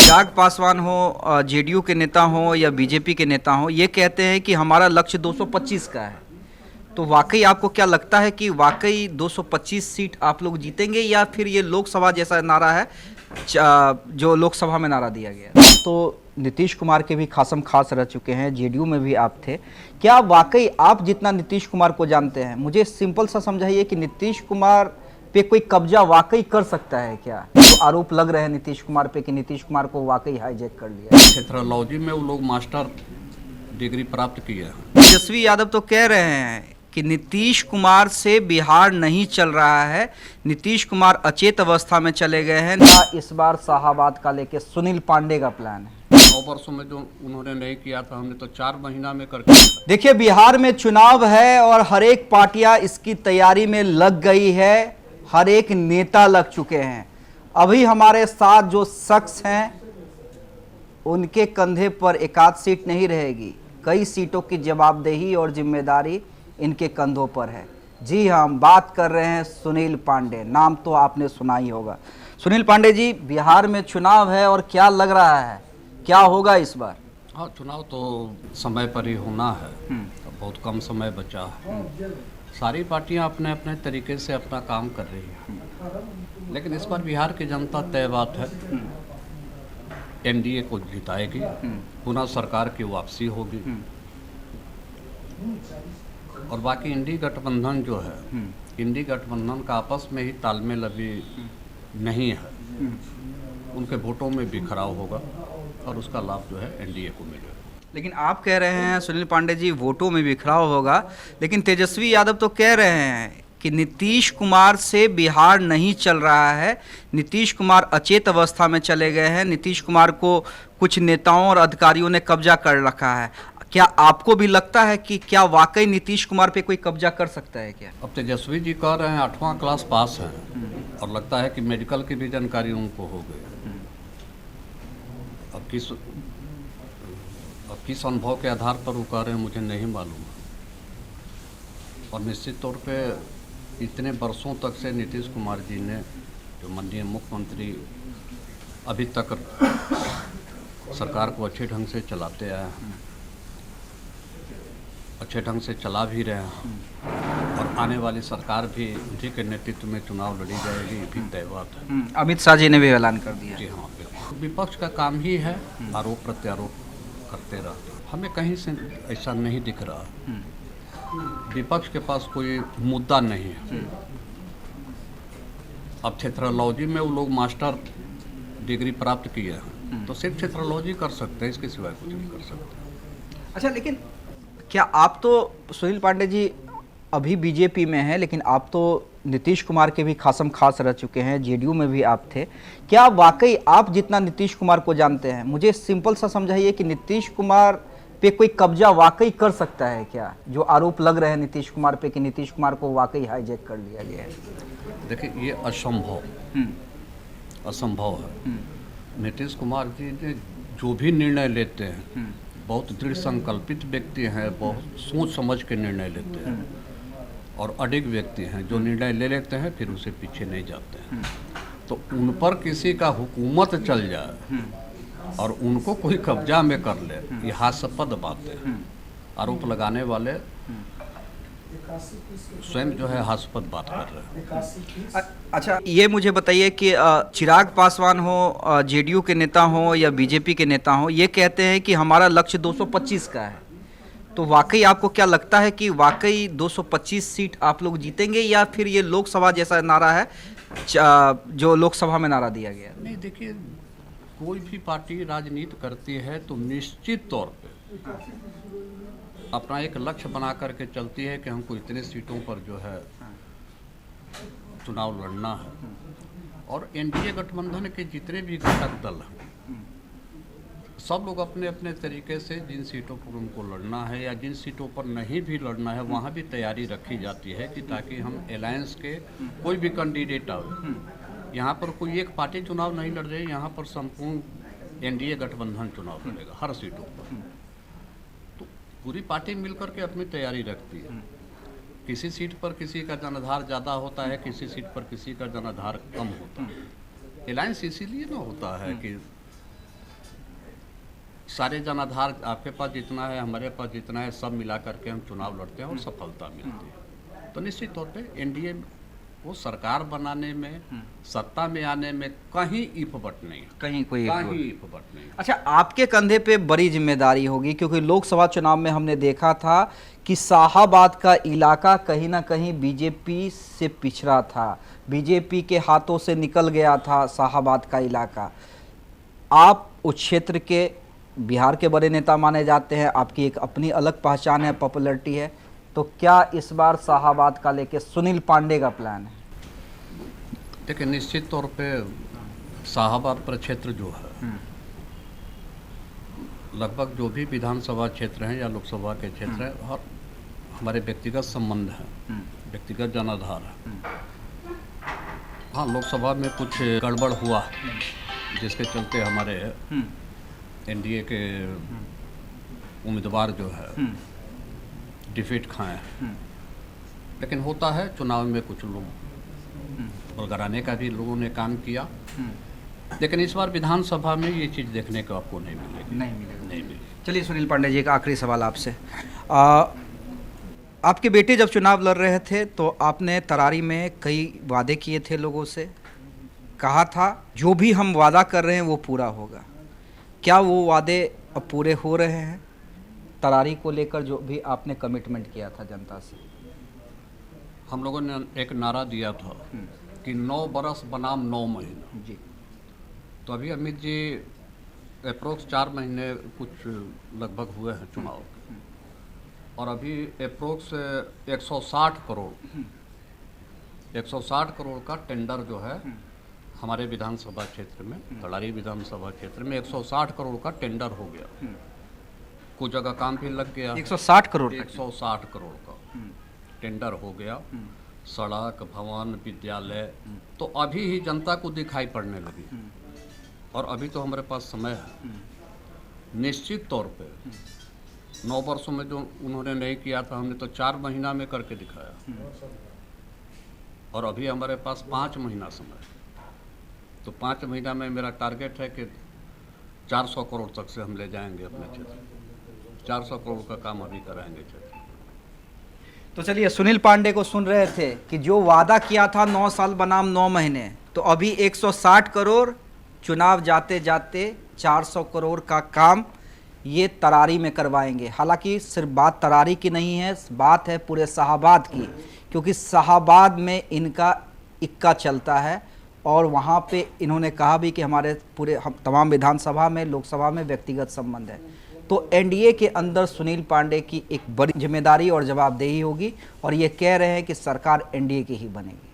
चिराग पासवान हो, जेडीयू के नेता हो या बीजेपी के नेता हो, ये कहते हैं कि हमारा लक्ष्य 225 का है। तो वाकई आपको क्या लगता है कि वाकई 225 सीट आप लोग जीतेंगे, या फिर ये लोकसभा जैसा नारा है जो लोकसभा में नारा दिया गया? तो नीतीश कुमार के भी खासम खास रह चुके हैं, जेडीयू में भी आप थे। क्या वाकई आप जितना नीतीश कुमार को जानते हैं, मुझे सिंपल सा समझाइए कि नीतीश कुमार पे कोई कब्जा वाकई कर सकता है क्या? तो आरोप लग रहे हैं नीतीश कुमार पे कि नीतीश कुमार को वाकई हाईजैक कर लिया। क्षेत्रलॉजी में वो लोग मास्टर डिग्री प्राप्त किए हैं। तेजस्वी यादव तो कह रहे हैं कि नीतीश कुमार से बिहार नहीं चल रहा है, नीतीश कुमार अचेत अवस्था में चले गए हैं। इस बार शाहाबाद का लेके सुनील पांडे का प्लान है। 9 वर्षों में जो उन्होंने नहीं किया था, हमने तो 4 महीना में करके। देखिए, बिहार में चुनाव है और हर एक पार्टियां इसकी तैयारी में लग गई है, हर एक नेता लग चुके हैं। अभी हमारे साथ जो शख्स हैं उनके कंधे पर एकाध सीट नहीं रहेगी, कई सीटों की जवाबदेही और जिम्मेदारी इनके कंधों पर है। जी हाँ, हम बात कर रहे हैं सुनील पांडे। नाम तो आपने सुना ही होगा। सुनील पांडे जी, बिहार में चुनाव है और क्या लग रहा है, क्या होगा इस बार? हाँ, चुनाव तो समय पर ही होना है, तो बहुत कम समय बचा है। सारी पार्टियां अपने अपने तरीके से अपना काम कर रही हैं, लेकिन इस बार बिहार की जनता तय बात है, एनडीए को जिताएगी, पुनः सरकार की वापसी होगी। और बाकी इंडी गठबंधन जो है, इंडी गठबंधन का आपस में ही तालमेल अभी नहीं है, उनके वोटों में बिखराव होगा और उसका लाभ जो है एनडीए को मिलेगा। लेकिन आप कह रहे हैं सुनील पांडे जी वोटों में बिखराव होगा, लेकिन तेजस्वी यादव तो कह रहे हैं कि नीतीश कुमार से बिहार नहीं चल रहा है, नीतीश कुमार अचेत अवस्था में चले गए हैं, नीतीश कुमार को कुछ नेताओं और अधिकारियों ने कब्जा कर रखा है। क्या आपको भी लगता है कि क्या वाकई नीतीश कुमार पे कोई कब्जा कर सकता है क्या? अब तेजस्वी जी कह रहे हैं 8वां क्लास पास हैं और लगता है कि मेडिकल की भी जानकारी उनको हो गई। अब किस अनुभव के आधार पर वो कह रहे हैं मुझे नहीं मालूम। और निश्चित तौर पे इतने वर्षों तक से नीतीश कुमार जी ने, जो माननीय मुख्यमंत्री अभी तक सरकार को अच्छे ढंग से चलाते आए हैं, अच्छे ढंग से चला भी रहे हैं, और आने वाली सरकार भी उन्हीं के नेतृत्व में चुनाव लड़ी जाएगी, भी तय बात है। अमित शाह जी ने भी ऐलान कर दिया। जी हाँ, बिल्कुल। विपक्ष का काम ही है आरोप प्रत्यारोप करते रहते। हमें कहीं से ऐसा नहीं दिख रहा, विपक्ष के पास कोई मुद्दा नहीं है। अब क्षेत्रलॉजी में वो लोग मास्टर डिग्री प्राप्त किए हैं, तो सिर्फ क्षेत्रलॉजी कर सकते हैं, इसके सिवाय कुछ नहीं कर सकते। अच्छा, लेकिन क्या आप तो सुनील पांडे जी अभी बीजेपी में हैं, लेकिन आप तो नीतीश कुमार के भी खासम खास रह चुके हैं, जेडीयू में भी आप थे। क्या वाकई आप जितना नीतीश कुमार को जानते हैं, मुझे सिंपल सा समझाइए कि नीतीश कुमार पे कोई कब्जा वाकई कर सकता है क्या? जो आरोप लग रहे हैं नीतीश कुमार पे कि नीतीश कुमार को वाकई हाईजैक कर लिया गया है। देखिए, ये असंभव है। नीतीश कुमार जी ने जो भी निर्णय लेते हैं, बहुत दृढ़ संकल्पित व्यक्ति हैं, बहुत सोच समझ के निर्णय लेते हैं, और अडिग व्यक्ति हैं, जो निर्णय ले लेते हैं फिर उसे पीछे नहीं जाते हैं। तो उन पर किसी का हुकूमत चल जाए और उनको कोई कब्जा में कर ले, ये हास्यास्पद बात है। आरोप लगाने वाले स्वयं जो है हास्यास्पद बात कर रहे हैं। अच्छा, ये मुझे बताइए कि चिराग पासवान हो, जेडीयू के नेता हो या बीजेपी के नेता हो, ये कहते हैं कि हमारा लक्ष्य 225 का है। तो वाकई आपको क्या लगता है कि वाकई 225 सीट आप लोग जीतेंगे, या फिर ये लोकसभा जैसा नारा है जो लोकसभा में नारा दिया गया? नहीं, देखिए, कोई भी पार्टी राजनीति करती है तो निश्चित तौर पे अपना एक लक्ष्य बना करके चलती है कि हमको इतने सीटों पर जो है चुनाव लड़ना है। और एनडीए गठबंधन के जितने भी घटक दल हैं, सब लोग अपने अपने तरीके से जिन सीटों पर उनको लड़ना है या जिन सीटों पर नहीं भी लड़ना है, वहाँ भी तैयारी रखी जाती है कि ताकि हम अलायंस के कोई भी कैंडिडेट आए, यहाँ पर कोई एक पार्टी चुनाव नहीं लड़ रही, यहाँ पर संपूर्ण एनडीए गठबंधन चुनाव लड़ेगा हर सीटों पर। तो पूरी पार्टी मिलकर के अपनी तैयारी रखती है। किसी सीट पर किसी का जनाधार ज़्यादा होता है, किसी सीट पर किसी का जनाधार कम होता है। अलायंस इसीलिए ना होता है कि सारे जनाधार आपके पास जितना है, हमारे पास जितना है, सब मिला करके हम चुनाव लड़ते हैं और सफलता मिलती है। तो निश्चित तौर पे एनडीए वो सरकार बनाने में, सत्ता में आने में कहीं इफबट नहीं है, कहीं कोई कहीं इफबट नहीं है। अच्छा, आपके कंधे पे बड़ी जिम्मेदारी होगी, क्योंकि लोकसभा चुनाव में हमने देखा था कि शाहाबाद का इलाका कहीं ना कहीं बीजेपी से पिछड़ा था, बीजेपी के हाथों से निकल गया था शाहाबाद का इलाका। आप उस क्षेत्र के बिहार के बड़े नेता माने जाते हैं, आपकी एक अपनी अलग पहचान है, पॉपुलैरिटी है, तो क्या इस बार शाहाबाद का लेके सुनील पांडे का प्लान है? देखिए, निश्चित तौर पे शाहाबाद प्रक्षेत्र जो है, लगभग जो भी विधानसभा क्षेत्र हैं या लोकसभा के क्षेत्र हैं, और हमारे व्यक्तिगत संबंध हैं, व्यक्तिगत जनाधार है। हाँ, लोकसभा में कुछ गड़बड़ हुआ जिसके चलते हमारे एनडीए के उम्मीदवार जो है डिफीट खाए, लेकिन होता है चुनाव में, कुछ लोग बलगराने का भी लोगों ने काम किया, लेकिन इस बार विधानसभा में ये चीज़ देखने को आपको नहीं मिलेगी। नहीं मिलेगी। मिलेगी। चलिए सुनील पांडे जी, का आखिरी सवाल आपसे। आपके बेटे जब चुनाव लड़ रहे थे तो आपने तरारी में कई वादे किए थे लोगों से, कहा था जो भी हम वादा कर रहे हैं वो पूरा होगा। क्या वो वादे अब पूरे हो रहे हैं? तरारी को लेकर जो भी आपने कमिटमेंट किया था जनता से। हम लोगों ने एक नारा दिया था कि 9 बरस बनाम 9 महीना। जी। तो अभी अमित जी अप्रोक्स 4 महीने कुछ लगभग हुए हैं चुनाव के, और अभी अप्रोक्स 160 करोड़ का टेंडर जो है हमारे विधानसभा क्षेत्र में, तलारी विधानसभा क्षेत्र में 160 करोड़ का टेंडर हो गया। कुछ जगह काम भी लग गया। 160 करोड़ 160 करोड़ का टेंडर हो गया। सड़क, भवन, विद्यालय तो अभी ही जनता को दिखाई पड़ने लगी, और अभी तो हमारे पास समय है। निश्चित तौर पे 9 वर्षों में जो उन्होंने नहीं किया था, हमने तो 4 महीना में करके दिखाया, और अभी हमारे पास 5 महीना समय है। तो 5 महीना में मेरा टारगेट है कि 400 करोड़ तक से हम ले जाएंगे अपने क्षेत्र। 400 करोड़ का काम अभी कराएंगे क्षेत्र। तो चलिए, सुनील पांडे को सुन रहे थे कि जो वादा किया था 9 साल बनाम 9 महीने, तो अभी 160 करोड़, चुनाव जाते जाते 400 करोड़ का काम ये तरारी में करवाएंगे। हालांकि सिर्फ बात तरारी की नहीं है, बात है पूरे शाहाबाद की, क्योंकि शाहाबाद में इनका इक्का चलता है, और वहाँ पे इन्होंने कहा भी कि हमारे पूरे हम तमाम विधानसभा में, लोकसभा में व्यक्तिगत संबंध है। तो एनडीए के अंदर सुनील पांडे की एक बड़ी जिम्मेदारी और जवाबदेही होगी, और ये कह रहे हैं कि सरकार एनडीए की ही बनेगी।